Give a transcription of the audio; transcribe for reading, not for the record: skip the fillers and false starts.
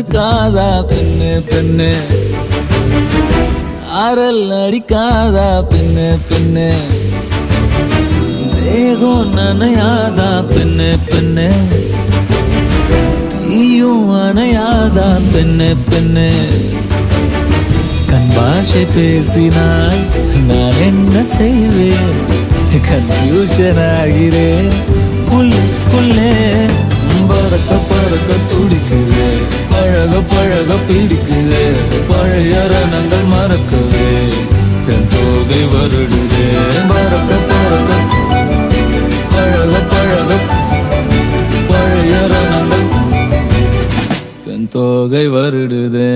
இருக்காதா பெண்ணு பெண்ணு, சாரல் அடிக்காதா பெண்ணு பெண்ணு, தேகம் நனையாதா பெண்ணு பெண்ணு, தீயும் அணையாதா பெண்ணு பெண்ணு. கண் பாஷை பேசினால் நான் என்ன செய்வேன், கன்ஃபியூஷன் ஆகிறேன் உள்ளே. பறக்க பறக்க துடிக்குது, பழக பழக பிடிக்குது, பழைய ரணங்கள் மறக்கவே என் தோகை வருடுது. பறக்க பறக்க பழக பழக பழைய ரணங்கள் என் தோகை வருடுது.